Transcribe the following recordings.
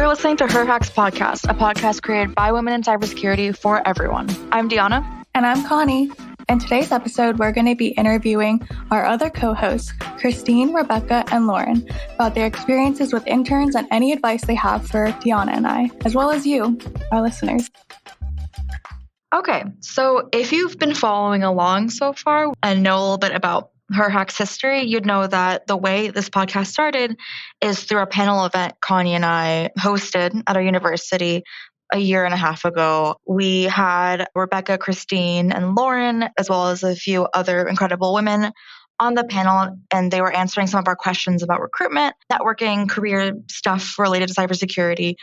You're listening to Her Hacks Podcast, a podcast created by women in cybersecurity for everyone. I'm Diana. And I'm Connie. In today's episode, we're going to be interviewing our other co-hosts, Christine, Rebecca, and Lauren, about their experiences with interns and any advice they have for Diana and I, as well as you, our listeners. Okay, so if you've been following along so far and know a little bit about Her Hacks history, you'd know that the way this podcast started is through a panel event Connie and I hosted at our university a year and a half ago. We had Rebecca, Christine, and Lauren, as well as a few other incredible women on the panel, and they were answering some of our questions about recruitment, networking, career stuff related to cybersecurity.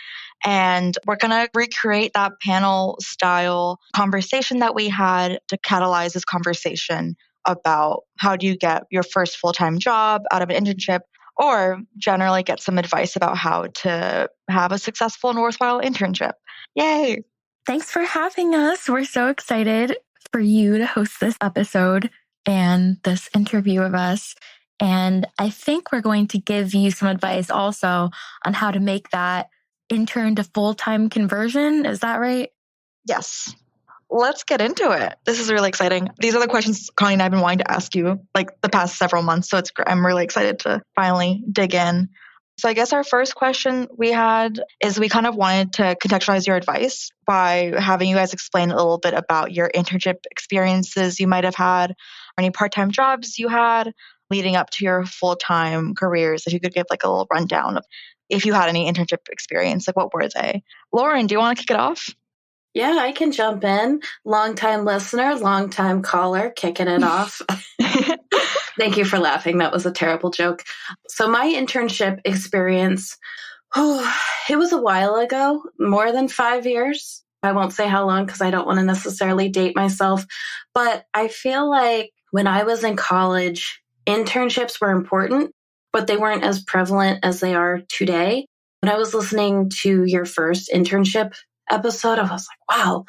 And we're going to recreate that panel style conversation that we had to catalyze this conversation about how do you get your first full-time job out of an internship, or generally get some advice about how to have a successful and worthwhile internship. Yay! Thanks for having us. We're so excited for you to host this episode and this interview of us. And I think we're going to give you some advice also on how to make that intern to full-time conversion. Is that right? Yes. Let's get into it. This is really exciting. These are the questions Connie and I have been wanting to ask you like the past several months. So I'm really excited to finally dig in. So I guess our first question we had is we kind of wanted to contextualize your advice by having you guys explain a little bit about your internship experiences you might have had, or any part-time jobs you had leading up to your full-time careers. If you could give like a little rundown of if you had any internship experience, like what were they? Lauren, do you want to kick it off? Yeah, I can jump in. Long-time listener, long-time caller, kicking it off. Thank you for laughing. That was a terrible joke. So my internship experience, it was a while ago, more than 5 years. I won't say how long because I don't want to necessarily date myself. But I feel like when I was in college, internships were important, but they weren't as prevalent as they are today. When I was listening to your first internship episode, I was like, wow,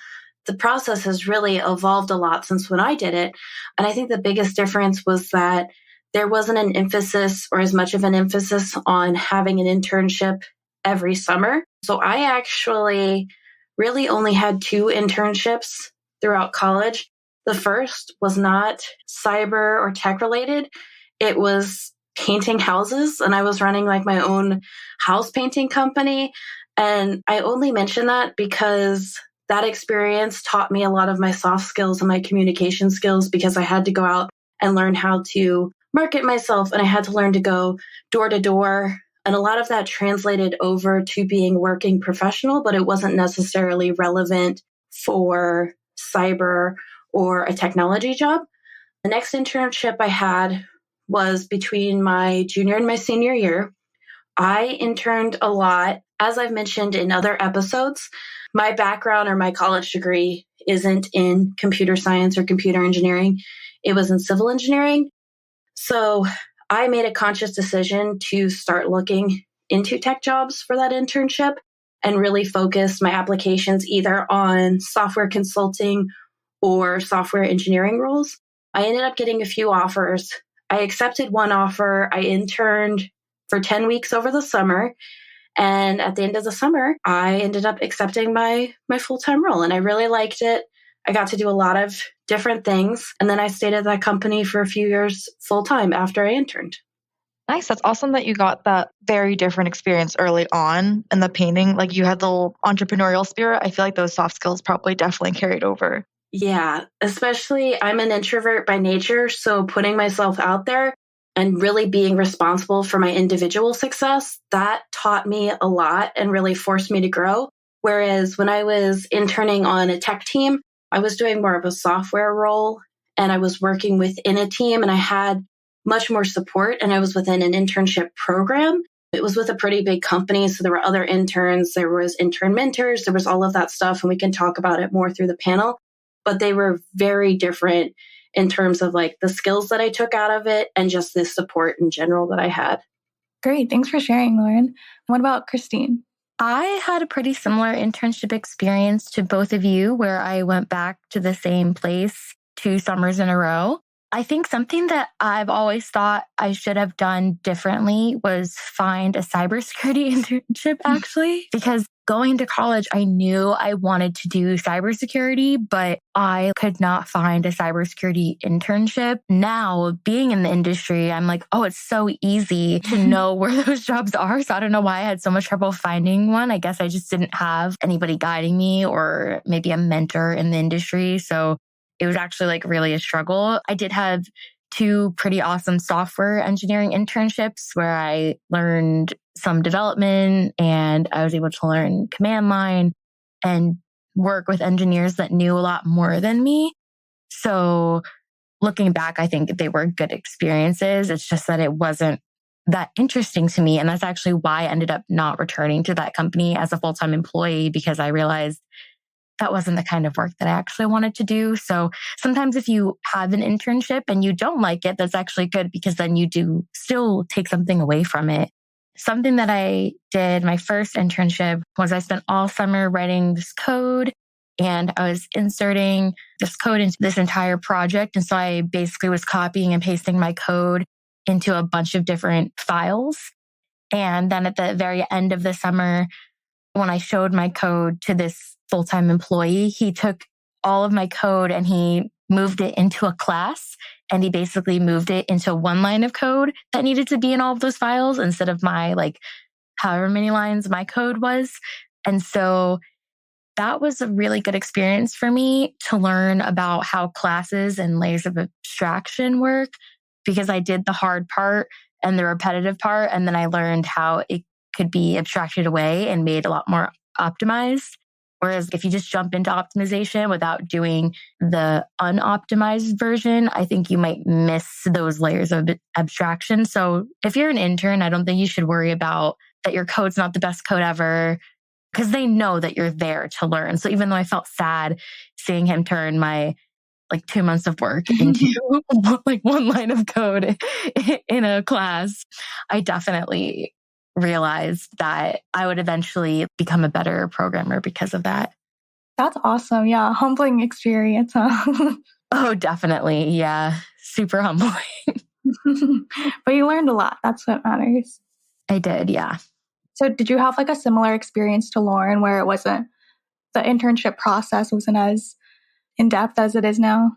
the process has really evolved a lot since when I did it. And I think the biggest difference was that there wasn't an emphasis or as much of an emphasis on having an internship every summer. So I actually really only had 2 internships throughout college. The first was not cyber or tech related. It was painting houses, and I was running like my own house painting company. And I only mention that because that experience taught me a lot of my soft skills and my communication skills, because I had to go out and learn how to market myself, and I had to learn to go door to door. And a lot of that translated over to being working professional, but it wasn't necessarily relevant for cyber or a technology job. The next internship I had was between my junior and my senior year. I interned a lot. As I've mentioned in other episodes, my background or my college degree isn't in computer science or computer engineering. It was in civil engineering. So I made a conscious decision to start looking into tech jobs for that internship and really focused my applications either on software consulting or software engineering roles. I ended up getting a few offers. I accepted one offer. I interned for 10 weeks over the summer. And at the end of the summer, I ended up accepting my full-time role, and I really liked it. I got to do a lot of different things. And then I stayed at that company for a few years full-time after I interned. Nice. That's awesome that you got that very different experience early on in the painting. Like you had the little entrepreneurial spirit. I feel like those soft skills probably definitely carried over. Yeah, especially I'm an introvert by nature. So putting myself out there and really being responsible for my individual success, that taught me a lot and really forced me to grow. Whereas when I was interning on a tech team, I was doing more of a software role, and I was working within a team, and I had much more support, and I was within an internship program. It was with a pretty big company, so there were other interns, there was intern mentors, there was all of that stuff, and we can talk about it more through the panel. But they were very different in terms of like the skills that I took out of it and just the support in general that I had. Great. Thanks for sharing, Lauren. What about Christine? I had a pretty similar internship experience to both of you, where I went back to the same place 2 summers in a row. I think something that I've always thought I should have done differently was find a cybersecurity internship, actually, because going to college, I knew I wanted to do cybersecurity, but I could not find a cybersecurity internship. Now, being in the industry, I'm like, oh, it's so easy to know where those jobs are. So I don't know why I had so much trouble finding one. I guess I just didn't have anybody guiding me or maybe a mentor in the industry. So it was actually like really a struggle. I did have 2 pretty awesome software engineering internships where I learned some development and I was able to learn command line and work with engineers that knew a lot more than me. So looking back, I think they were good experiences. It's just that it wasn't that interesting to me. And that's actually why I ended up not returning to that company as a full-time employee, because I realized that wasn't the kind of work that I actually wanted to do. So sometimes if you have an internship and you don't like it, that's actually good, because then you do still take something away from it. Something that I did my first internship was I spent all summer writing this code, and I was inserting this code into this entire project. And so I basically was copying and pasting my code into a bunch of different files. And then at the very end of the summer, when I showed my code to this full-time employee, he took all of my code and he moved it into a class, and he basically moved it into one line of code that needed to be in all of those files instead of my however many lines my code was. And so that was a really good experience for me to learn about how classes and layers of abstraction work, because I did the hard part and the repetitive part, and then I learned how it could be abstracted away and made a lot more optimized. Whereas if you just jump into optimization without doing the unoptimized version, I think you might miss those layers of abstraction. So if you're an intern, I don't think you should worry about that your code's not the best code ever, because they know that you're there to learn. So even though I felt sad seeing him turn my 2 months of work into one line of code in a class, I definitely realized that I would eventually become a better programmer because of that. That's awesome. Yeah. Humbling experience, huh? Oh, definitely. Yeah. Super humbling. But you learned a lot. That's what matters. I did. Yeah. So did you have a similar experience to Lauren, where it wasn't, the internship process wasn't as in-depth as it is now?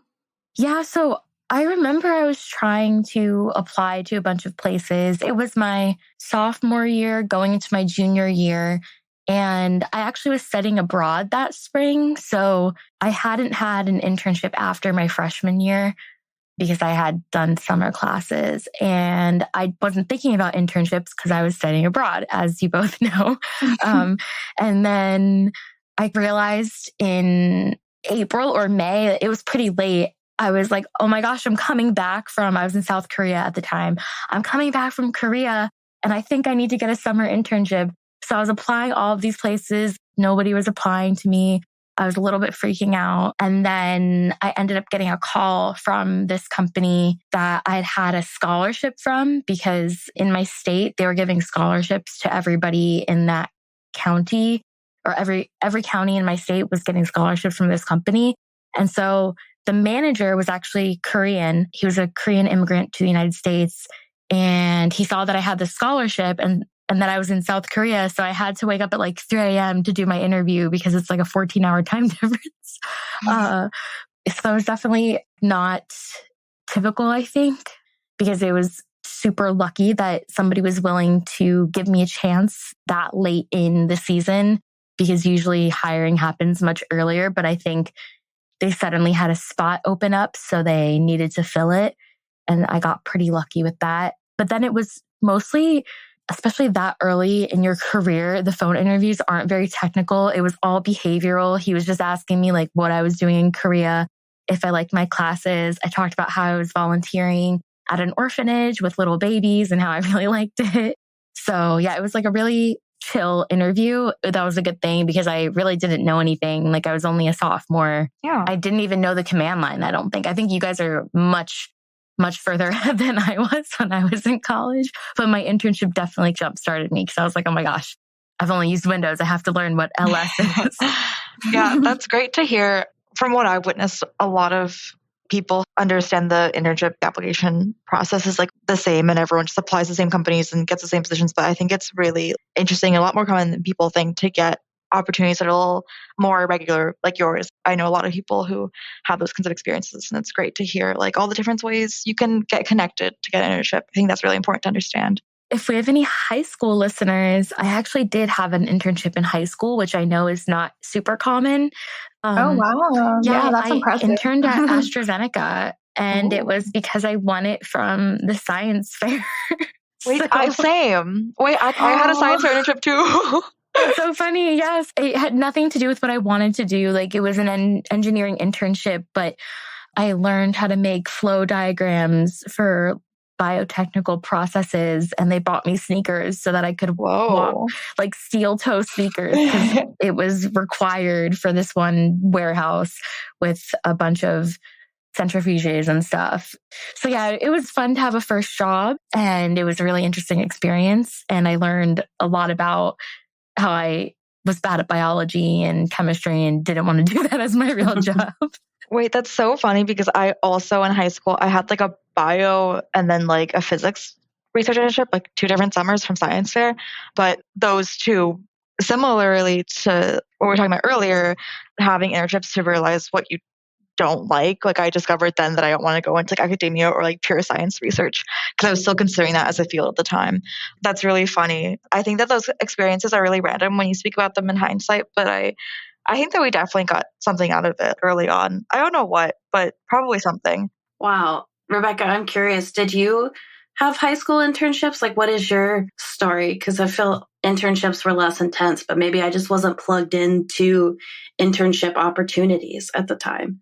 Yeah. So I remember I was trying to apply to a bunch of places. It was my sophomore year going into my junior year. And I actually was studying abroad that spring. So I hadn't had an internship after my freshman year because I had done summer classes. And I wasn't thinking about internships because I was studying abroad, as you both know. And then I realized in April or May, it was pretty late. I was like, oh my gosh, I was in South Korea at the time. I'm coming back from Korea and I think I need to get a summer internship. So I was applying all of these places. Nobody was applying to me. I was a little bit freaking out. And then I ended up getting a call from this company that I'd had a scholarship from, because in my state, they were giving scholarships to everybody in that county, or every county in my state was getting scholarships from this company. And so the manager was actually Korean. He was a Korean immigrant to the United States. And he saw that I had the scholarship and that I was in South Korea. So I had to wake up at 3 a.m. to do my interview because it's a 14-hour time difference. So it was definitely not typical, I think, because it was super lucky that somebody was willing to give me a chance that late in the season, because usually hiring happens much earlier. But I think they suddenly had a spot open up, so they needed to fill it. And I got pretty lucky with that. But then it was mostly, especially that early in your career, the phone interviews aren't very technical. It was all behavioral. He was just asking me what I was doing in Korea, if I liked my classes. I talked about how I was volunteering at an orphanage with little babies and how I really liked it. So yeah, it was a really chill interview. That was a good thing because I really didn't know anything. I was only a sophomore. Yeah. I didn't even know the command line, I don't think. I think you guys are much further ahead than I was when I was in college. But my internship definitely jump-started me because I was like, oh my gosh, I've only used Windows. I have to learn what LS is. Yeah, that's great to hear. From what I've witnessed, a lot of people understand the internship application process is like the same and everyone just applies to the same companies and gets the same positions. But I think it's really interesting, a lot more common than people think, to get opportunities that are a little more regular like yours. I know a lot of people who have those kinds of experiences, and it's great to hear like all the different ways you can get connected to get an internship. I think that's really important to understand. If we have any high school listeners, I actually did have an internship in high school, which I know is not super common. Oh, wow. Yeah, that's I impressive. interned at AstraZeneca, and it was because I won it from the science fair. Wait, same. Wait, I had a science fair internship too. It's so funny. Yes. It had nothing to do with what I wanted to do. Like, it was an engineering internship, but I learned how to make flow diagrams for biotechnical processes, and they bought me sneakers so that I could walk, like steel toe sneakers, because it was required for this one warehouse with a bunch of centrifuges and stuff. So yeah, it was fun to have a first job, and it was a really interesting experience. And I learned a lot about how I was bad at biology and chemistry and didn't want to do that as my real job. Wait, that's so funny, because I also in high school, I had like a bio and then like a physics research internship, like 2 different summers from science fair. But those two, similarly to what we were talking about earlier, having internships to realize what you don't like I discovered then that I don't want to go into like academia or like pure science research, because I was still considering that as a field at the time. That's really funny. I think that those experiences are really random when you speak about them in hindsight, but I think that we definitely got something out of it early on. I don't know what, but probably something. Wow. Rebecca, I'm curious, did you have high school internships? Like, what is your story? Because I feel internships were less intense, but maybe I just wasn't plugged into internship opportunities at the time.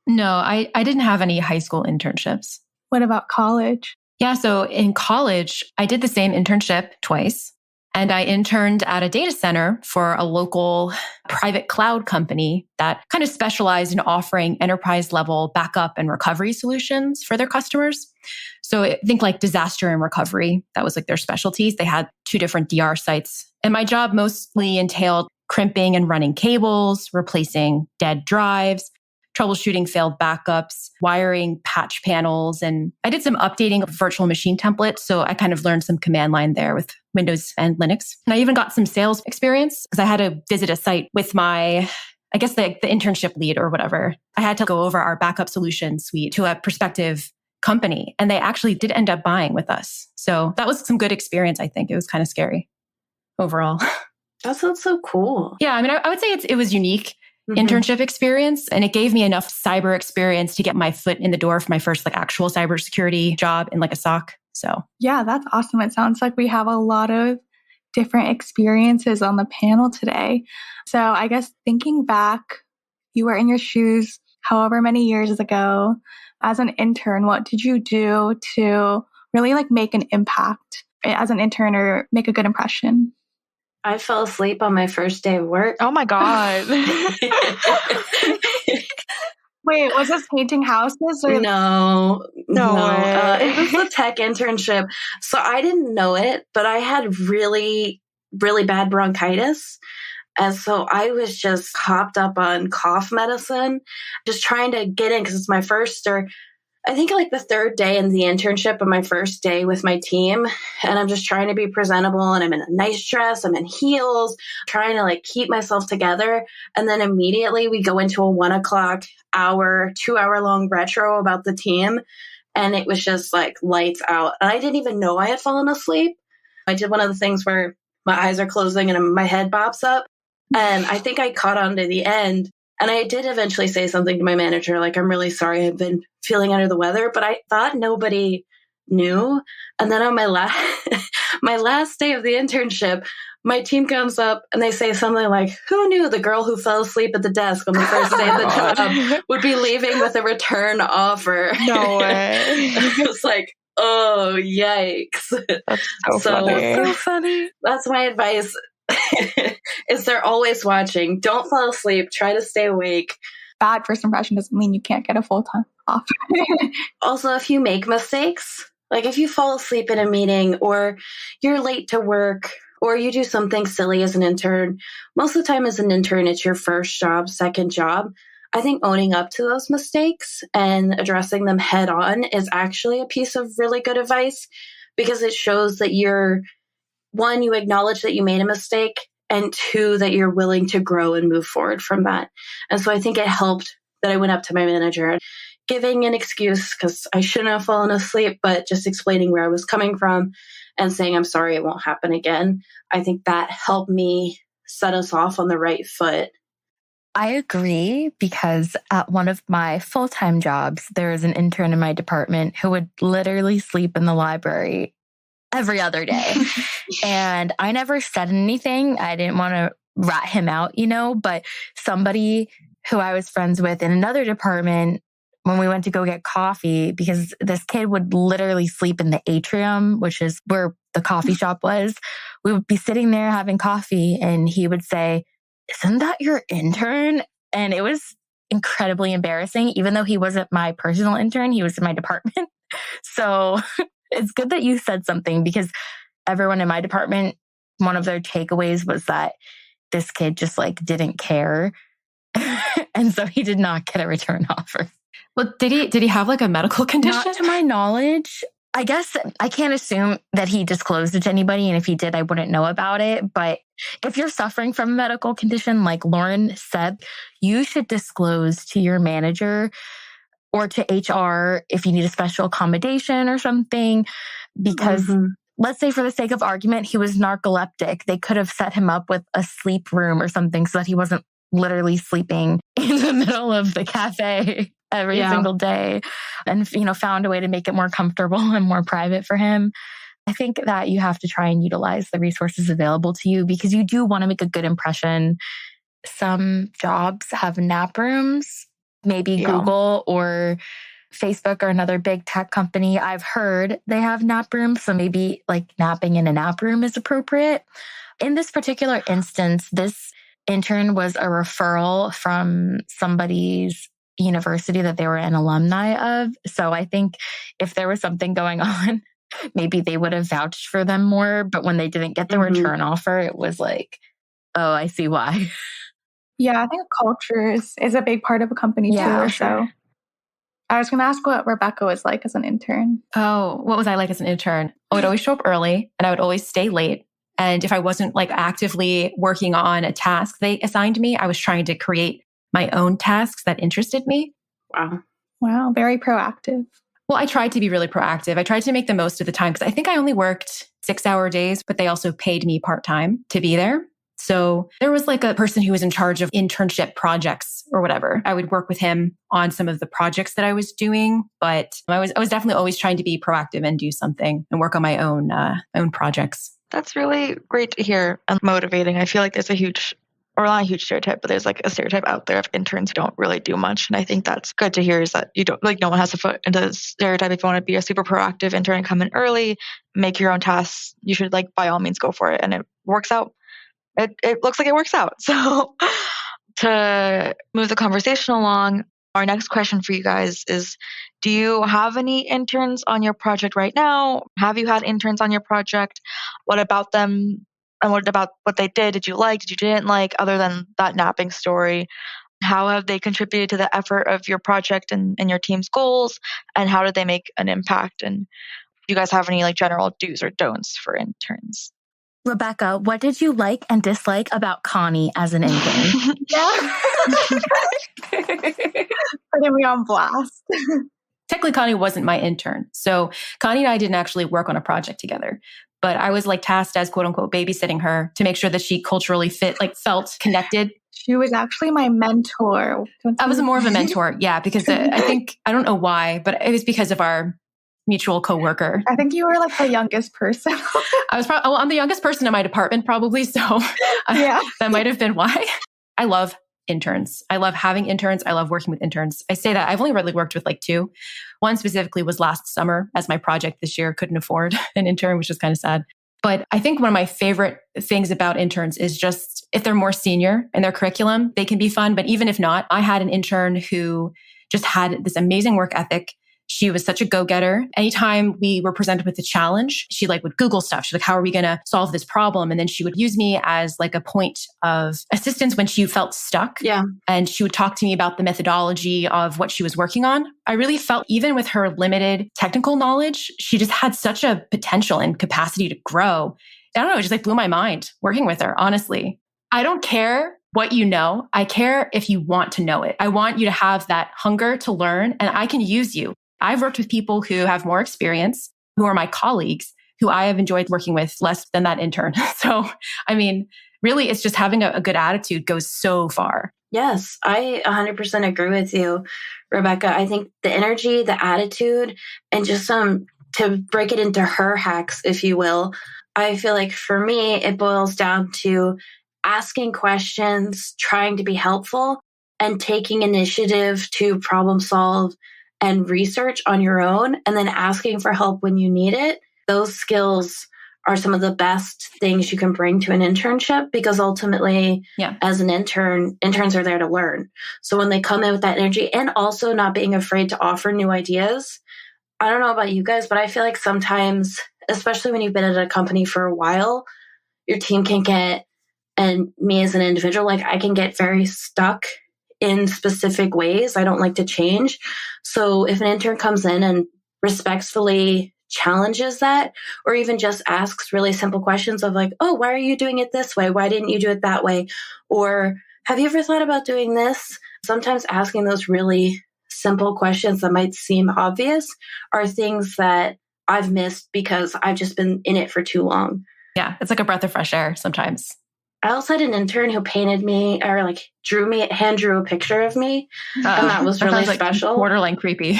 No, I didn't have any high school internships. What about college? Yeah, so in college, I did the same internship twice. And I interned at a data center for a local private cloud company that kind of specialized in offering enterprise level backup and recovery solutions for their customers. So I think like disaster and recovery, that was like their specialties. They had 2 different DR sites. And my job mostly entailed crimping and running cables, replacing dead drives, troubleshooting failed backups, wiring patch panels, and I did some updating of virtual machine templates. So I kind of learned some command line there with Windows and Linux. And I even got some sales experience because I had to visit a site with my, I guess the internship lead or whatever. I had to go over our backup solution suite to a prospective company, and they actually did end up buying with us. So that was some good experience, I think. It was kind of scary overall. That sounds so cool. Yeah, I mean, I would say it was unique. Internship experience, and it gave me enough cyber experience to get my foot in the door for my first like actual cybersecurity job in like a SOC. So yeah, that's awesome. It sounds like we have a lot of different experiences on the panel today. So I guess thinking back, you were in your shoes however many years ago as an intern. What did you do to really like make an impact as an intern or make a good impression? I fell asleep on my first day of work. Oh my God. Wait, was this painting houses? Or No. way. It was a tech internship. So I didn't know it, but I had really, really bad bronchitis. And so I was just hopped up on cough medicine, just trying to get in because it's my first, or I think like the 3rd day in the internship of my first day with my team. And I'm just trying to be presentable, and I'm in a nice dress. I'm in heels, trying to like keep myself together. And then immediately we go into a 1 o'clock hour, 2-hour long retro about the team. And it was just like lights out. And I didn't even know I had fallen asleep. I did one of the things where my eyes are closing and my head bops up. And I think I caught on to the end. And I did eventually say something to my manager, like, I'm really sorry, I've been feeling under the weather, but I thought nobody knew. And then on my last day of the internship, my team comes up and they say something like, who knew the girl who fell asleep at the desk on the first day of the job would be leaving with a return offer? No way. I was like, oh, yikes. That's so funny. That's my advice. Is they're always watching. Don't fall asleep. Try to stay awake. Bad first impression doesn't mean you can't get a full-time off. Also, if you make mistakes, like if you fall asleep in a meeting or you're late to work or you do something silly as an intern, most of the time as an intern, it's your first job, second job. I think owning up to those mistakes and addressing them head on is actually a piece of really good advice, because it shows that one, you acknowledge that you made a mistake, and two, that you're willing to grow and move forward from that. And so I think it helped that I went up to my manager, giving an excuse because I shouldn't have fallen asleep, but just explaining where I was coming from and saying, I'm sorry, it won't happen again. I think that helped me set us off on the right foot. I agree, because at one of my full-time jobs, there was an intern in my department who would literally sleep in the library every other day. And I never said anything. I didn't want to rat him out, but somebody who I was friends with in another department, when we went to go get coffee, because this kid would literally sleep in the atrium, which is where the coffee shop was. We would be sitting there having coffee and he would say, "Isn't that your intern?" And it was incredibly embarrassing, even though he wasn't my personal intern, he was in my department. So it's good that you said something, because everyone in my department, one of their takeaways was that this kid just didn't care. And so he did not get a return offer. Well, did he have a medical condition? Not to my knowledge. I guess I can't assume that he disclosed it to anybody. And if he did, I wouldn't know about it. But if you're suffering from a medical condition, like Lauren said, you should disclose to your manager or to HR if you need a special accommodation or something. Because let's say, for the sake of argument, he was narcoleptic. They could have set him up with a sleep room or something so that he wasn't literally sleeping in the middle of the cafe every single day, and, found a way to make it more comfortable and more private for him. I think that you have to try and utilize the resources available to you, because you do want to make a good impression. Some jobs have nap rooms, maybe Google or Facebook or another big tech company. I've heard they have nap rooms. So maybe napping in a nap room is appropriate. In this particular instance, this intern was a referral from somebody's university that they were an alumni of. So I think if there was something going on, maybe they would have vouched for them more. But when they didn't get the return offer, it was oh, I see why. Yeah, I think culture is a big part of a company too. Sure. So I was going to ask what Rebecca was like as an intern. Oh, what was I like as an intern? I would always show up early and I would always stay late. And if I wasn't actively working on a task they assigned me, I was trying to create my own tasks that interested me. Wow, very proactive. Well, I tried to be really proactive. I tried to make the most of the time, because I think I only worked 6-hour days, but they also paid me part-time to be there. So there was a person who was in charge of internship projects or whatever. I would work with him on some of the projects that I was doing, but I was definitely always trying to be proactive and do something and work on my own projects. That's really great to hear and motivating. I feel like there's not a huge stereotype, but there's a stereotype out there of interns who don't really do much. And I think that's good to hear, is that you don't, no one has to foot into the stereotype. If you want to be a super proactive intern and come in early, make your own tasks, you should by all means go for it. And it works out. It looks like it works out. So to move the conversation along, our next question for you guys is, do you have any interns on your project right now? Have you had interns on your project? What about them? And what about what they did? Did you like? Did you didn't like? Other than that napping story, how have they contributed to the effort of your project and your team's goals? And how did they make an impact? And do you guys have any general do's or don'ts for interns? Rebecca, what did you like and dislike about Connie as an intern? Putting me on blast. Technically, Connie wasn't my intern. So Connie and I didn't actually work on a project together. But I was tasked as quote unquote babysitting her to make sure that she culturally felt connected. She was actually my mentor. I was more of a mentor. Yeah, because I don't know why, but it was because of our mutual coworker. I think you were the youngest person. I'm the youngest person in my department probably. So that might have been why. I love interns. I love having interns. I love working with interns. I say that I've only really worked with 2. One specifically was last summer, as my project this year couldn't afford an intern, which is kind of sad. But I think one of my favorite things about interns is just if they're more senior in their curriculum, they can be fun. But even if not, I had an intern who just had this amazing work ethic. She was such a go-getter. Anytime we were presented with a challenge, she would Google stuff. She's like, how are we going to solve this problem? And then she would use me as a point of assistance when she felt stuck. Yeah. And she would talk to me about the methodology of what she was working on. I really felt even with her limited technical knowledge, she just had such a potential and capacity to grow. I don't know, it just blew my mind working with her, honestly. I don't care what you know. I care if you want to know it. I want you to have that hunger to learn, and I can use you. I've worked with people who have more experience, who are my colleagues, who I have enjoyed working with less than that intern. So, really, it's just having a good attitude goes so far. Yes, I 100% agree with you, Rebecca. I think the energy, the attitude, and just to break it into her hacks, if you will, I feel like for me, it boils down to asking questions, trying to be helpful, and taking initiative to problem solve and research on your own, and then asking for help when you need it. Those skills are some of the best things you can bring to an internship, because ultimately, as an intern, interns are there to learn. So when they come in with that energy, and also not being afraid to offer new ideas. I don't know about you guys, but I feel like sometimes, especially when you've been at a company for a while, your team can get, and me as an individual, I can get very stuck in specific ways. I don't like to change. So if an intern comes in and respectfully challenges that, or even just asks really simple questions of oh, why are you doing it this way? Why didn't you do it that way? Or have you ever thought about doing this? Sometimes asking those really simple questions that might seem obvious are things that I've missed because I've just been in it for too long. Yeah, it's like a breath of fresh air sometimes. I also had an intern who painted me, or hand drew a picture of me. And that was really special. Borderline creepy.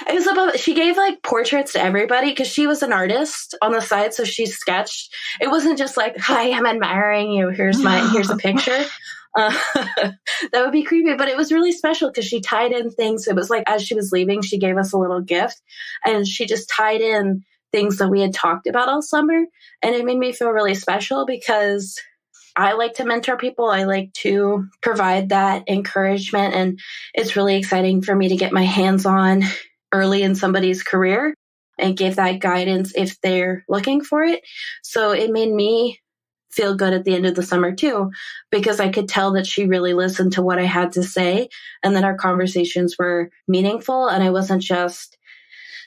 It was about, she gave portraits to everybody because she was an artist on the side. So she sketched. It wasn't just hi, I'm admiring you. Here's a picture. That would be creepy, but it was really special because she tied in things. It was as she was leaving, she gave us a little gift, and she just tied in things that we had talked about all summer. And it made me feel really special because I like to mentor people. I like to provide that encouragement. And it's really exciting for me to get my hands on early in somebody's career and give that guidance if they're looking for it. So it made me feel good at the end of the summer too, because I could tell that she really listened to what I had to say, and that our conversations were meaningful. And I wasn't just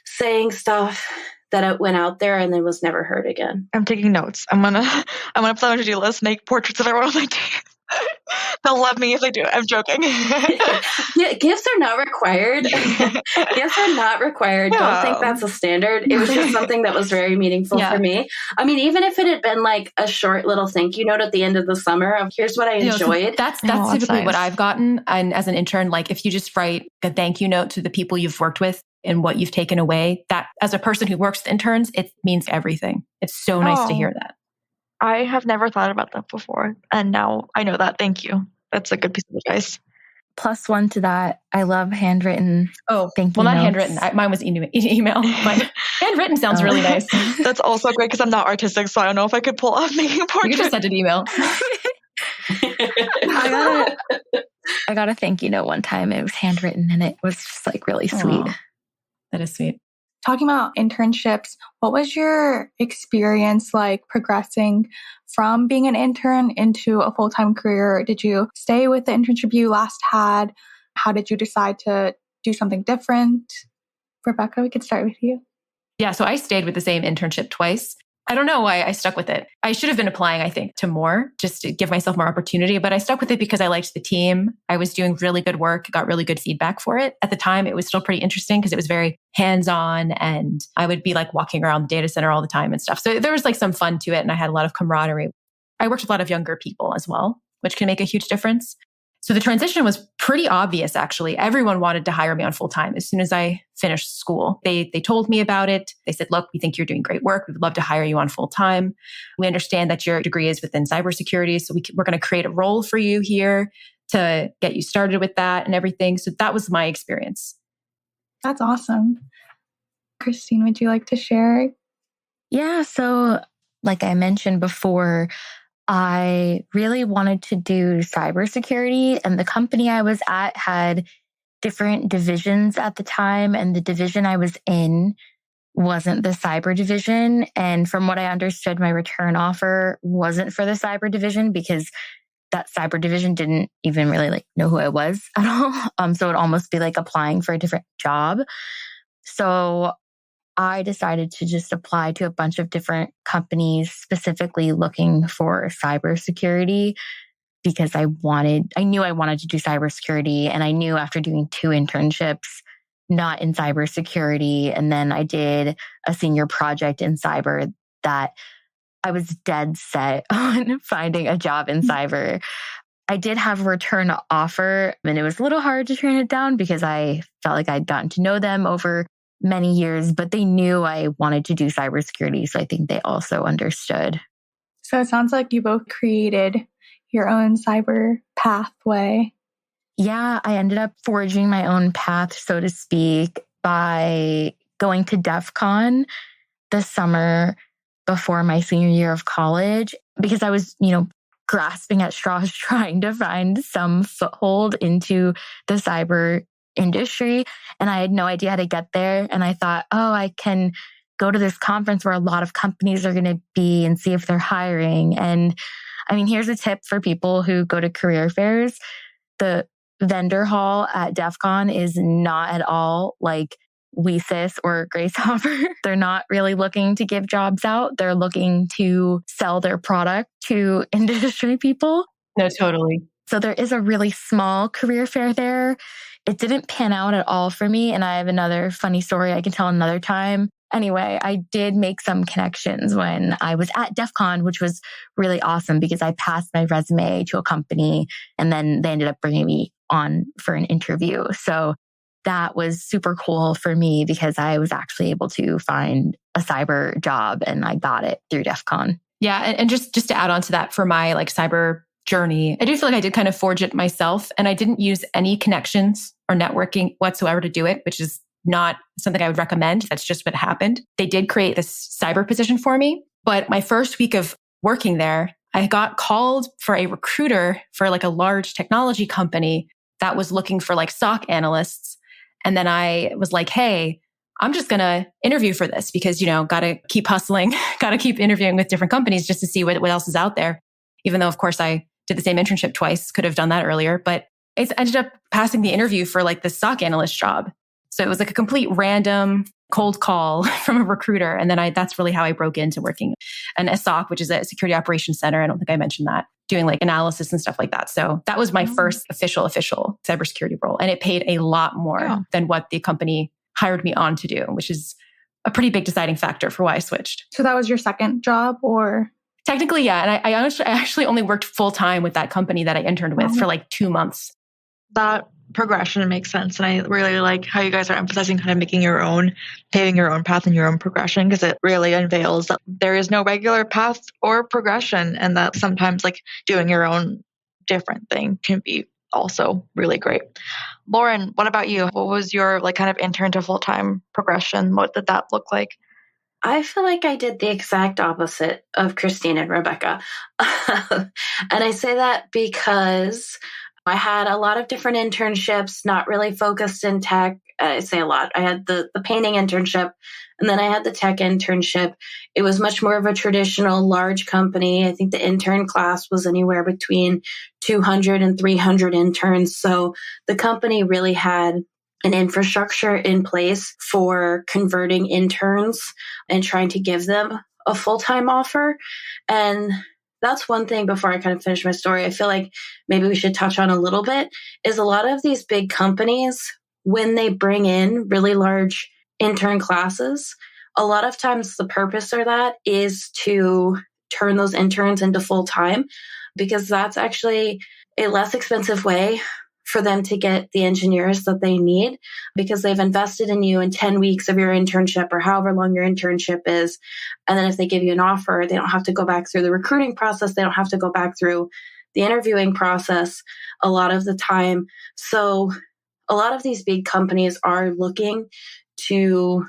saying stuff that went out there and then was never heard again. I'm taking notes. I'm gonna put on a to-do list, make portraits of everyone on my team. They'll love me if they do. I'm joking. Yeah, gifts are not required. Gifts are not required. No. Don't think that's a standard. It was just something that was very meaningful for me. Even if it had been a short little thank you note at the end of the summer of here's what I enjoyed. That's typically nice. What I've gotten. And as an intern, if you just write a thank you note to the people you've worked with and what you've taken away, that as a person who works with interns, it means everything. It's so nice to hear that. I have never thought about that before. And now I know that. Thank you. That's a good piece of advice. +1 to that. I love handwritten. Thank you. Well, not notes. Handwritten. Mine was email, but handwritten sounds really nice. That's also great because I'm not artistic, so I don't know if I could pull off making portraits. You just sent an email. I got a thank you note one time. It was handwritten and it was just really sweet. Aww. That is sweet. Talking about internships, what was your experience progressing from being an intern into a full-time career? Did you stay with the internship you last had? How did you decide to do something different? Rebecca, we could start with you. Yeah, so I stayed with the same internship twice. I don't know why I stuck with it. I should have been applying, I think, to more, just to give myself more opportunity. But I stuck with it because I liked the team. I was doing really good work, got really good feedback for it. At the time, it was still pretty interesting because it was very hands-on, and I would be walking around the data center all the time and stuff. So there was some fun to it, and I had a lot of camaraderie. I worked with a lot of younger people as well, which can make a huge difference. So the transition was pretty obvious, actually. Everyone wanted to hire me on full time as soon as I finished school. They told me about it. They said, look, we think you're doing great work. We'd love to hire you on full time. We understand that your degree is within cybersecurity. So we're going to create a role for you here to get you started with that and everything. So that was my experience. That's awesome. Christine, would you like to share? Yeah. So like I mentioned before, I really wanted to do cybersecurity, and the company I was at had different divisions at the time, and the division I was in wasn't the cyber division. And from what I understood, my return offer wasn't for the cyber division because that cyber division didn't even really know who I was at all. So it'd almost be like applying for a different job. So I decided to just apply to a bunch of different companies, specifically looking for cybersecurity because I knew I wanted to do cybersecurity. And I knew after doing 2 internships, not in cybersecurity, and then I did a senior project in cyber, that I was dead set on finding a job in cyber. I did have a return offer, and it was a little hard to turn it down because I felt like I'd gotten to know them over many years, but they knew I wanted to do cybersecurity. So I think they also understood. So it sounds like you both created your own cyber pathway. Yeah, I ended up forging my own path, so to speak, by going to DEF CON this summer before my senior year of college because I was, grasping at straws trying to find some foothold into the cyber industry. And I had no idea how to get there. And I thought, I can go to this conference where a lot of companies are going to be and see if they're hiring. And I mean, here's a tip for people who go to career fairs. The vendor hall at DEF CON is not at all like WeSys or Grace Hopper. They're not really looking to give jobs out. They're looking to sell their product to industry people. No, totally. So there is a really small career fair there. It didn't pan out at all for me. And I have another funny story I can tell another time. Anyway, I did make some connections when I was at DEF CON, which was really awesome because I passed my resume to a company and then they ended up bringing me on for an interview. So that was super cool for me because I was actually able to find a cyber job and I got it through DEF CON. Yeah. And just to add on to that for my cyber journey, I do feel like I did kind of forge it myself and I didn't use any connections or networking whatsoever to do it, which is not something I would recommend. That's just what happened. They did create this cyber position for me, but my first week of working there, I got called for a recruiter for a large technology company that was looking for SOC analysts. And then I was like, hey, I'm just going to interview for this because, got to keep hustling, got to keep interviewing with different companies just to see what else is out there. Even though, of course, I did the same internship twice, could have done that earlier, but I ended up passing the interview for the SOC analyst job. So it was a complete random cold call from a recruiter. And then that's really how I broke into working in a SOC, which is a security operations center. I don't think I mentioned that, doing analysis and stuff like that. So that was my first official cybersecurity role. And it paid a lot more than what the company hired me on to do, which is a pretty big deciding factor for why I switched. So that was your second job or? Technically, yeah. And I actually only worked full time with that company that I interned with for 2 months. That progression makes sense. And I really like how you guys are emphasizing kind of paving your own path and your own progression, because it really unveils that there is no regular path or progression. And that sometimes doing your own different thing can be also really great. Lauren, what about you? What was your kind of intern to full-time progression? What did that look like? I feel like I did the exact opposite of Christine and Rebecca. And I say that because I had a lot of different internships, not really focused in tech. I say a lot. I had the painting internship, and then I had the tech internship. It was much more of a traditional large company. I think the intern class was anywhere between 200 and 300 interns. So the company really had an infrastructure in place for converting interns and trying to give them a full-time offer. And that's one thing before I kind of finish my story. I feel like maybe we should touch on a little bit is a lot of these big companies, when they bring in really large intern classes, a lot of times the purpose of that is to turn those interns into full-time, because that's actually a less expensive way for them to get the engineers that they need, because they've invested in you in 10 weeks of your internship or however long your internship is. And then if they give you an offer, they don't have to go back through the recruiting process. They don't have to go back through the interviewing process a lot of the time. So a lot of these big companies are looking to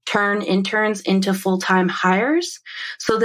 turn interns into full-time hires. So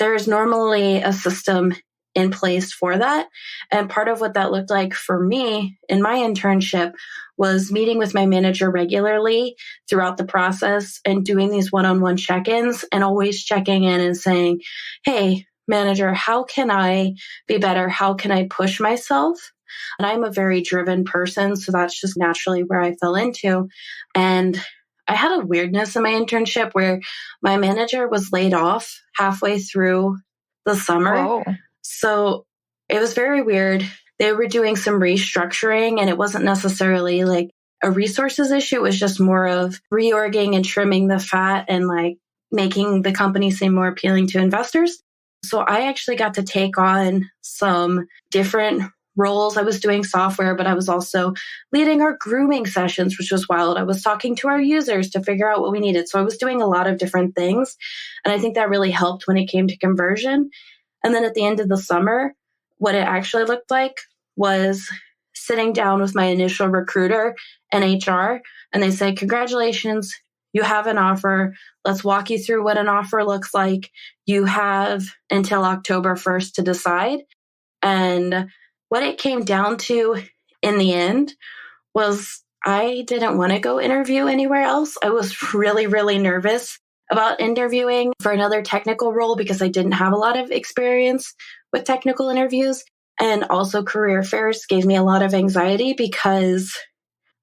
there's normally a system in place for that. And part of what that looked like for me in my internship was meeting with my manager regularly throughout the process and doing these one-on-one check-ins and always checking in and saying, hey, manager, how can I be better? How can I push myself? And I'm a very driven person, so that's just naturally where I fell into. And I had a weirdness in my internship where my manager was laid off halfway through the summer. Whoa. So it was very weird. They were doing some restructuring, and it wasn't necessarily like a resources issue. It was just more of reorging and trimming the fat and like making the company seem more appealing to investors. So I actually got to take on some different roles. I was doing software, but I was also leading our grooming sessions, which was wild. I was talking to our users to figure out what we needed. So I was doing a lot of different things. And I think that really helped when it came to conversion. And then at the end of the summer, what it actually looked like was sitting down with my initial recruiter and HR, and they say, congratulations, you have an offer. Let's walk you through what an offer looks like. You have until October 1st to decide. And what it came down to in the end was I didn't want to go interview anywhere else. I was really, really nervous about interviewing for another technical role because I didn't have a lot of experience with technical interviews. And also career fairs gave me a lot of anxiety because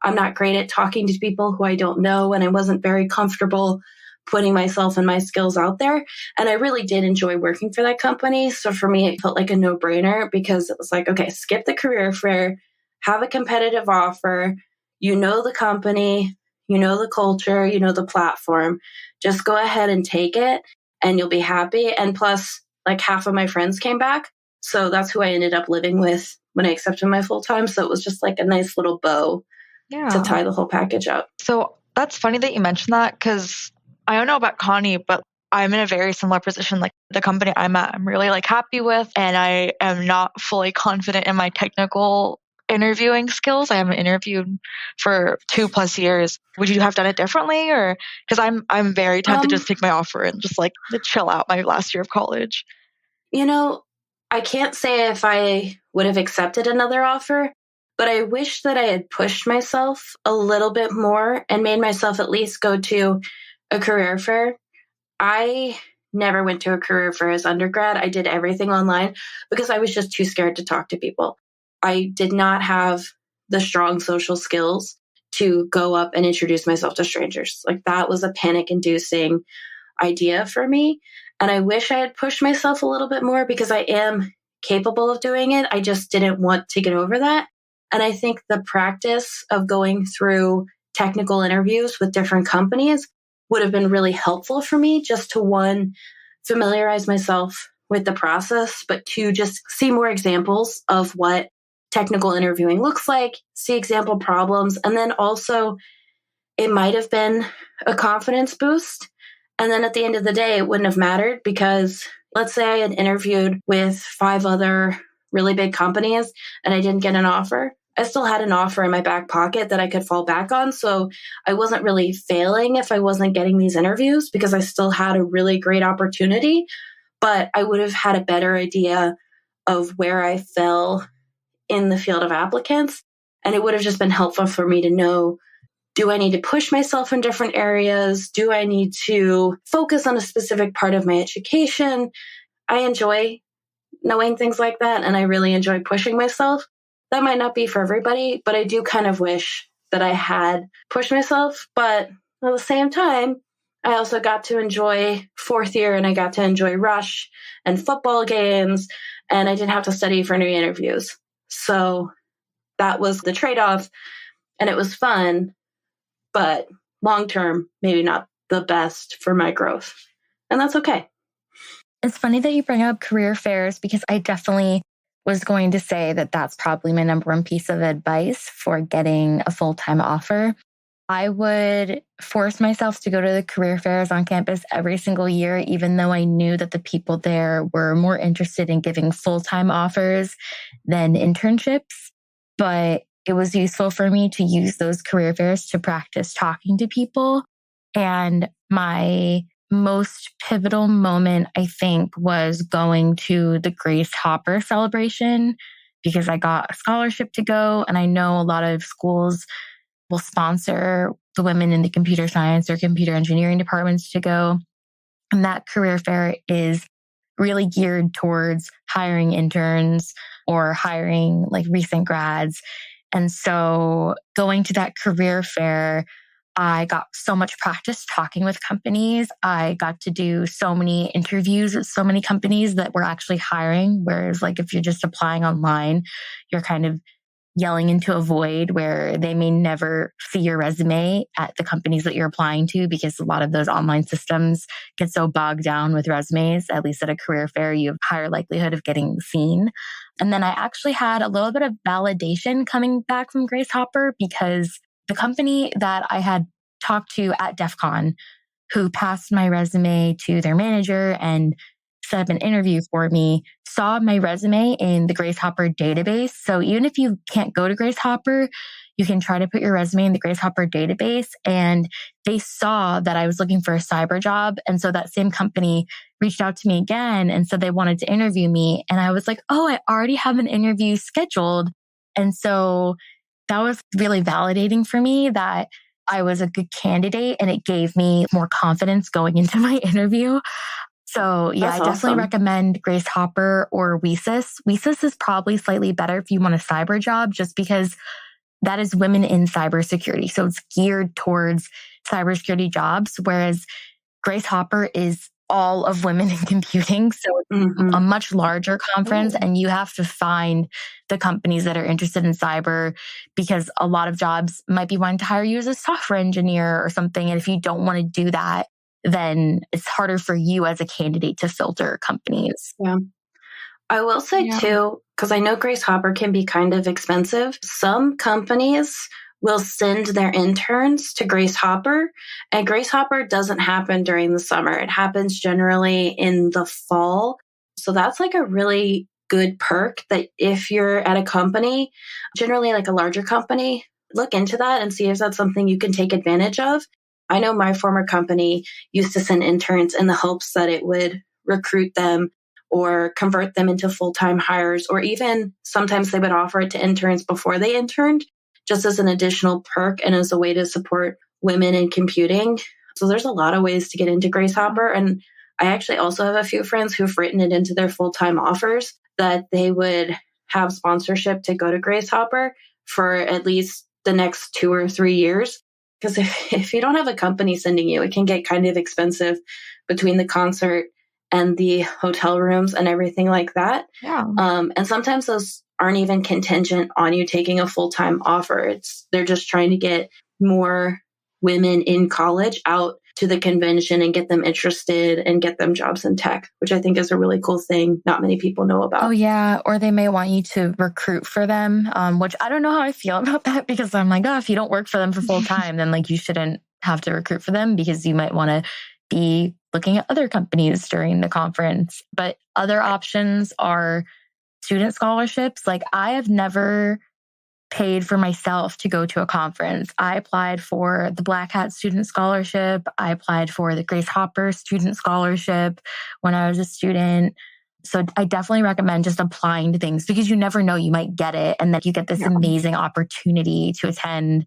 I'm not great at talking to people who I don't know, and I wasn't very comfortable putting myself and my skills out there. And I really did enjoy working for that company. So for me, it felt like a no-brainer because it was like, okay, skip the career fair, have a competitive offer. You know the company, you know the culture, you know the platform. Just go ahead and take it and you'll be happy. And plus, like half of my friends came back. So that's who I ended up living with when I accepted my full-time. So it was just like a nice little bow to tie the whole package up. So that's funny that you mentioned that because I don't know about Connie, but I'm in a very similar position. Like the company I'm at, I'm really like happy with, and I am not fully confident in my technical interviewing skills. I haven't interviewed for 2+ years. Would you have done it differently, or because I'm very tempted to just take my offer and just like chill out my last year of college? You know, I can't say if I would have accepted another offer, but I wish that I had pushed myself a little bit more and made myself at least go to a career fair. I never went to a career fair as undergrad. I did everything online because I was just too scared to talk to people. I did not have the strong social skills to go up and introduce myself to strangers. Like that was a panic-inducing idea for me. And I wish I had pushed myself a little bit more because I am capable of doing it. I just didn't want to get over that. And I think the practice of going through technical interviews with different companies would have been really helpful for me just to, one, familiarize myself with the process, but two, just see more examples of what technical interviewing looks like, see example problems, and then also it might have been a confidence boost. And then at the end of the day, it wouldn't have mattered because let's say I had interviewed with 5 other really big companies and I didn't get an offer. I still had an offer in my back pocket that I could fall back on. So I wasn't really failing if I wasn't getting these interviews because I still had a really great opportunity, but I would have had a better idea of where I fell in the field of applicants. And it would have just been helpful for me to know, do I need to push myself in different areas? Do I need to focus on a specific part of my education? I enjoy knowing things like that, and I really enjoy pushing myself. That might not be for everybody, but I do kind of wish that I had pushed myself. But at the same time, I also got to enjoy 4th year and I got to enjoy Rush and football games, and I didn't have to study for any interviews. So that was the trade-off, and it was fun, but long-term, maybe not the best for my growth. And that's okay. It's funny that you bring up career fairs because I definitely was going to say that that's probably my number one piece of advice for getting a full-time offer. I would force myself to go to the career fairs on campus every single year, even though I knew that the people there were more interested in giving full-time offers than internships. But it was useful for me to use those career fairs to practice talking to people. And my most pivotal moment, I think, was going to the Grace Hopper celebration because I got a scholarship to go. And I know a lot of schools will sponsor the women in the computer science or computer engineering departments to go. And that career fair is really geared towards hiring interns or hiring like recent grads. And so going to that career fair, I got so much practice talking with companies. I got to do so many interviews with so many companies that were actually hiring. Whereas like if you're just applying online, you're kind of yelling into a void where they may never see your resume at the companies that you're applying to because a lot of those online systems get so bogged down with resumes. At least at a career fair, you have higher likelihood of getting seen. And then I actually had a little bit of validation coming back from Grace Hopper because the company that I had talked to at DEF CON, who passed my resume to their manager and set up an interview for me, saw my resume in the Grace Hopper database. So even if you can't go to Grace Hopper, you can try to put your resume in the Grace Hopper database. And they saw that I was looking for a cyber job. And so that same company reached out to me again and said they wanted to interview me. And I was like, oh, I already have an interview scheduled. And so that was really validating for me that I was a good candidate, and it gave me more confidence going into my interview. So yeah, That's I definitely awesome. recommend Grace Hopper or WESIS. WESIS is probably slightly better if you want a cyber job, just because that is women in cybersecurity. So it's geared towards cybersecurity jobs, whereas Grace Hopper is all of women in computing. So it's a much larger conference, and you have to find the companies that are interested in cyber because a lot of jobs might be wanting to hire you as a software engineer or something. And if you don't want to do that, then it's harder for you as a candidate to filter companies. Yeah. I will say too, because I know Grace Hopper can be kind of expensive. Some companies will send their interns to Grace Hopper, and Grace Hopper doesn't happen during the summer. It happens generally in the fall. So that's like a really good perk that if you're at a company, generally like a larger company, look into that and see if that's something you can take advantage of. I know my former company used to send interns in the hopes that it would recruit them or convert them into full-time hires, or even sometimes they would offer it to interns before they interned, just as an additional perk and as a way to support women in computing. So there's a lot of ways to get into Grace Hopper. And I actually also have a few friends who've written it into their full-time offers that they would have sponsorship to go to Grace Hopper for at least the next 2 or 3 years. Because if you don't have a company sending you, it can get kind of expensive between the concert and the hotel rooms and everything like that. Yeah. And sometimes those aren't even contingent on you taking a full-time offer. They're just trying to get more women in college out to the convention and get them interested and get them jobs in tech, which I think is a really cool thing not many people know about. Oh yeah, or they may want you to recruit for them, which I don't know how I feel about that because I'm like, oh, if you don't work for them for full time, then like you shouldn't have to recruit for them because you might want to be looking at other companies during the conference. But other options are student scholarships. Like I have never paid for myself to go to a conference. I applied for the Black Hat Student Scholarship. I applied for the Grace Hopper Student Scholarship when I was a student. So I definitely recommend just applying to things because you never know, you might get it. And then you get this amazing opportunity to attend,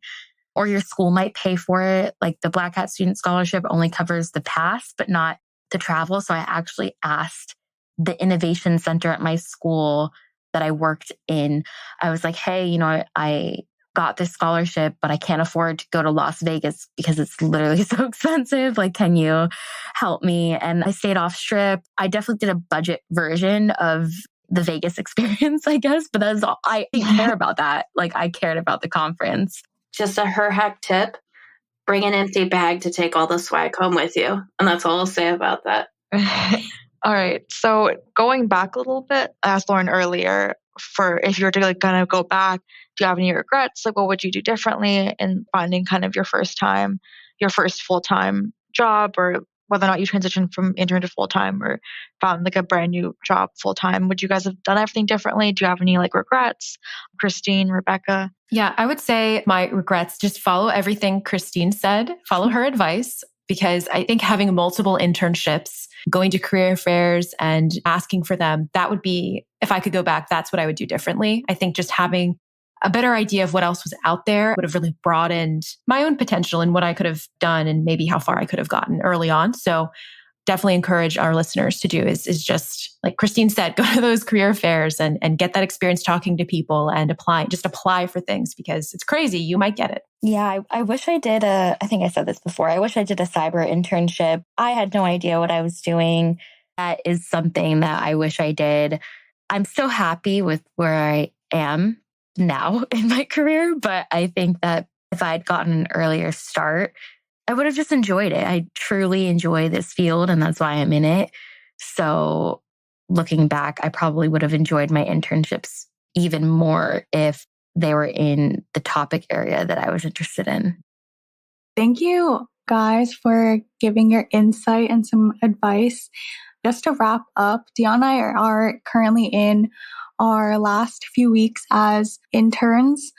or your school might pay for it. Like the Black Hat Student Scholarship only covers the pass, but not the travel. So I actually asked the innovation center at my school that I worked in. I was like, hey, I got this scholarship, but I can't afford to go to Las Vegas because it's literally so expensive. Like, can you help me? And I stayed off strip. I definitely did a budget version of the Vegas experience, I guess, but that's all. I didn't care about that. Like, I cared about the conference. Just a her hack tip, bring an empty bag to take all the swag home with you. And that's all I'll say about that. All right. So going back a little bit, I asked Lauren earlier for if you were to kind of go back, do you have any regrets? Like what would you do differently in finding kind of your first full-time job, or whether or not you transitioned from intern to full-time or found like a brand new job full-time? Would you guys have done everything differently? Do you have any like regrets? Christine, Rebecca? Yeah, I would say my regrets, just follow everything Christine said, follow her advice. because I think having multiple internships, going to career fairs and asking for them, that would be, if I could go back, that's what I would do differently. I think just having a better idea of what else was out there would have really broadened my own potential and what I could have done and maybe how far I could have gotten early on. So definitely encourage our listeners to do is just like Christine said, go to those career fairs and get that experience talking to people and apply for things because it's crazy. You might get it. Yeah, I wish I did I think I said this before. I wish I did a cyber internship. I had no idea what I was doing. That is something that I wish I did. I'm so happy with where I am now in my career, but I think that if I'd gotten an earlier start, I would have just enjoyed it. I truly enjoy this field and that's why I'm in it. So looking back, I probably would have enjoyed my internships even more if they were in the topic area that I was interested in. Thank you guys for giving your insight and some advice. Just to wrap up, Diana and I are currently in our last few weeks as interns.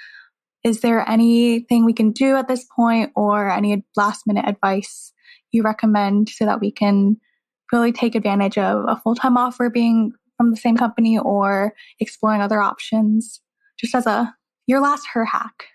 Is there anything we can do at this point or any last minute advice you recommend so that we can really take advantage of a full-time offer being from the same company or exploring other options? Just as your last her hack.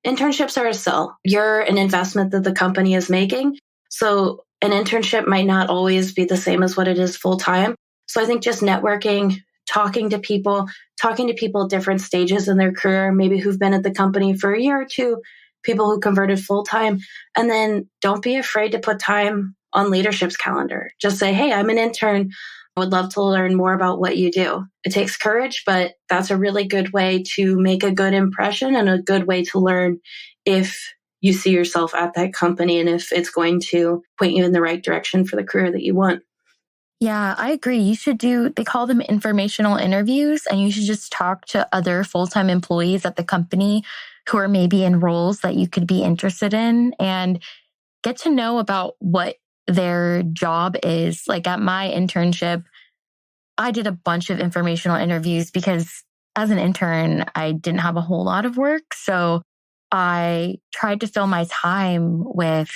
Internships are a sell. You're an investment that the company is making. So an internship might not always be the same as what it is full-time. So I think just networking, talking to people at different stages in their career, maybe who've been at the company for a year or two, people who converted full-time. And then don't be afraid to put time on leadership's calendar. Just say, hey, I'm an intern. I would love to learn more about what you do. It takes courage, but that's a really good way to make a good impression and a good way to learn if you see yourself at that company and if it's going to point you in the right direction for the career that you want. Yeah, I agree. They call them informational interviews, and you should just talk to other full-time employees at the company who are maybe in roles that you could be interested in and get to know about what their job is. Like at my internship, I did a bunch of informational interviews because as an intern, I didn't have a whole lot of work. So I tried to fill my time with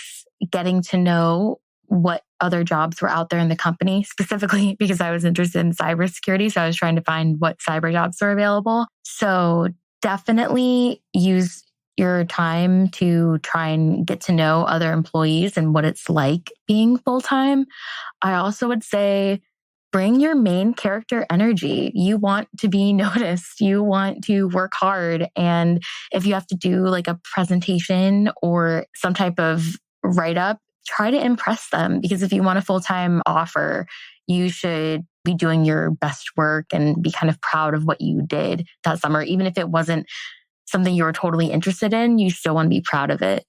getting to know what other jobs were out there in the company, specifically because I was interested in cybersecurity. So I was trying to find what cyber jobs were available. So definitely use your time to try and get to know other employees and what it's like being full-time. I also would say bring your main character energy. You want to be noticed. You want to work hard. And if you have to do like a presentation or some type of write-up, try to impress them, because if you want a full-time offer, you should be doing your best work and be kind of proud of what you did that summer. Even if it wasn't something you were totally interested in, you still want to be proud of it.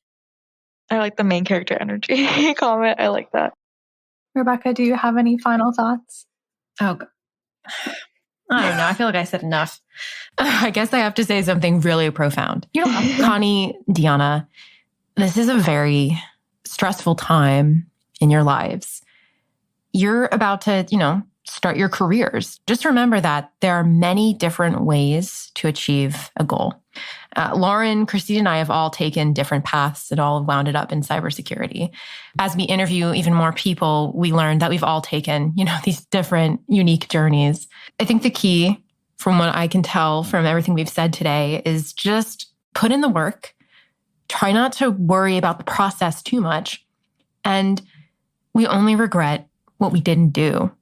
I like the main character energy comment. I like that. Rebecca, do you have any final thoughts? Oh, I don't know. I feel like I said enough. I guess I have to say something really profound. You don't have to. Connie, Diana, this is a very stressful time in your lives. You're about to, start your careers. Just remember that there are many different ways to achieve a goal. Lauren, Christine, and I have all taken different paths that all have wound up in cybersecurity. As we interview even more people, we learn that we've all taken, these different unique journeys. I think the key, from what I can tell from everything we've said today, is just put in the work. Try not to worry about the process too much. And we only regret what we didn't do,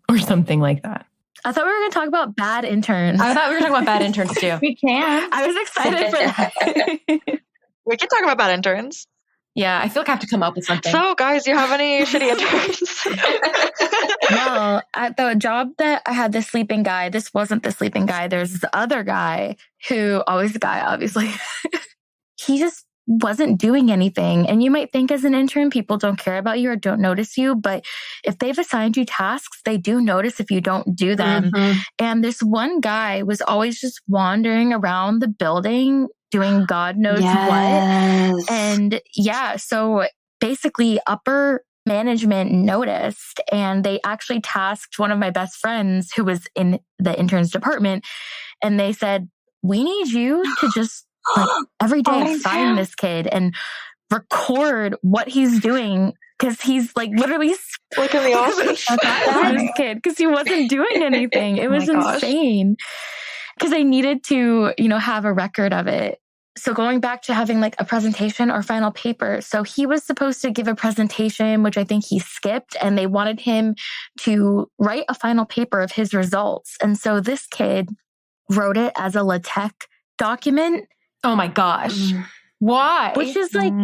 or something like that. I thought we were going to talk about bad interns. I thought we were talking about bad interns too. We can. I was excited for that. We can talk about bad interns. Yeah, I feel like I have to come up with something. So, guys, you have any shitty interns? No, at the job that I had the sleeping guy, this wasn't the sleeping guy. There's this other guy who, always the guy, obviously. He just wasn't doing anything. And you might think as an intern, people don't care about you or don't notice you. But if they've assigned you tasks, they do notice if you don't do them. Mm-hmm. And this one guy was always just wandering around the building doing God knows what. And so basically upper management noticed, and they actually tasked one of my best friends who was in the interns department. And they said, we need you to just every day find this kid and record what he's doing because he's like literally like in the office. This kid because he wasn't doing anything. It was insane. Because I needed to, have a record of it. So going back to having like a presentation or final paper. So he was supposed to give a presentation, which I think he skipped, and they wanted him to write a final paper of his results. And so this kid wrote it as a LaTeX document. Oh my gosh. Why? Which is like,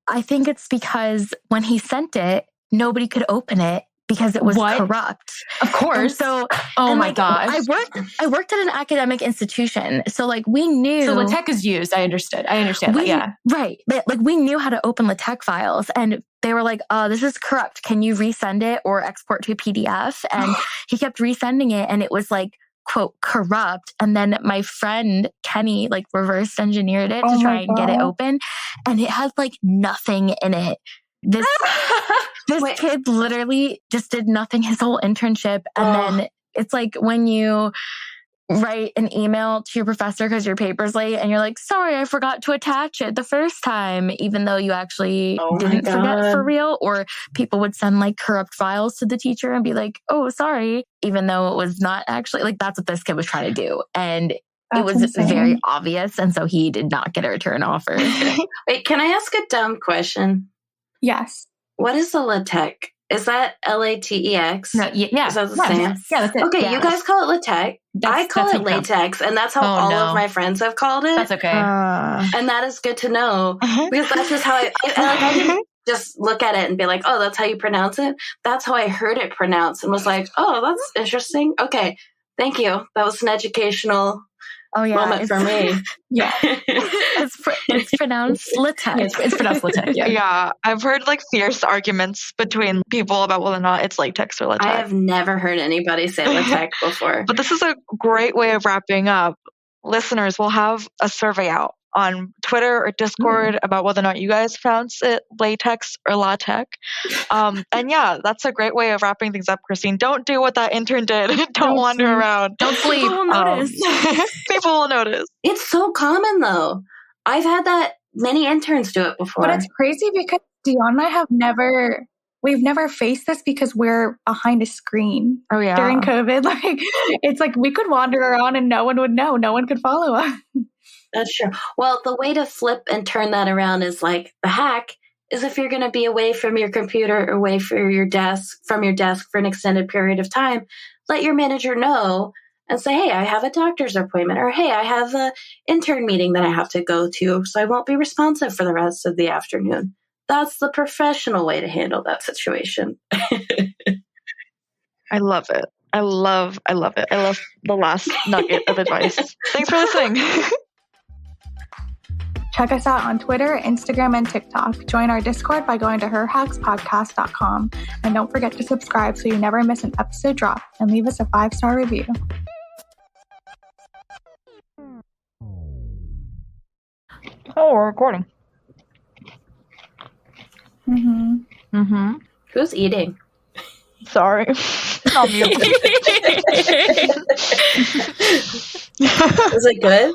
I think it's because when he sent it, nobody could open it because it was corrupt. Of course. And so, my gosh. I worked at an academic institution. So like we knew. So LaTeX is used. I understand that. Yeah. Right. Like we knew how to open LaTeX files, and they were like, this is corrupt. Can you resend it or export to a PDF? And he kept resending it, and it was like, quote, corrupt. And then my friend Kenny like reverse engineered it to try and get it open. And it had like nothing in it. This kid literally just did nothing his whole internship. And then it's like when you write an email to your professor because your paper's late and you're like, sorry, I forgot to attach it the first time, even though you actually didn't forget for real. Or people would send like corrupt files to the teacher and be like, oh, sorry, even though it was not actually like, that's what this kid was trying to do. And it was very obvious. And so he did not get a return offer. Wait, can I ask a dumb question? Yes. What is the LaTeX? Is that LATEX? No, yeah. Is that the same? Yeah, that's it. Okay, you guys call it LaTeX. I call it latex, and that's how all of my friends have called it. That's okay. And that is good to know, because that's just how I didn't just look at it and be like, oh, that's how you pronounce it. That's how I heard it pronounced and was like, oh, that's interesting. Okay, thank you. That was an educational moment for me. Yeah. It's pronounced LaTeX. It's pronounced LaTeX, yeah. Yeah, I've heard like fierce arguments between people about whether or not it's latex or LaTeX. I have never heard anybody say LaTeX before. But this is a great way of wrapping up. Listeners, we'll have a survey out on Twitter or Discord about whether or not you guys pronounce it latex or LaTeX. And yeah, that's a great way of wrapping things up, Christine. Don't do what that intern did. Don't wander around. Don't sleep. People will notice. People will notice. It's so common, though. I've had that many interns do it before. But it's crazy because Dion and I we've never faced this because we're behind a screen during COVID. Like, it's like we could wander around and no one would know. No one could follow us. That's true. Well, the way to flip and turn that around is like the hack is if you're going to be away from your computer, away from your desk for an extended period of time, let your manager know and say, hey, I have a doctor's appointment, or hey, I have an intern meeting that I have to go to, so I won't be responsive for the rest of the afternoon. That's the professional way to handle that situation. I love it. I love it. I love the last nugget of advice. Thanks for listening. Check us out on Twitter, Instagram, and TikTok. Join our Discord by going to herhackspodcast.com. And don't forget to subscribe so you never miss an episode drop, and leave us a 5-star review. Oh, we're recording. Who's eating? Sorry. Not me. Is it good?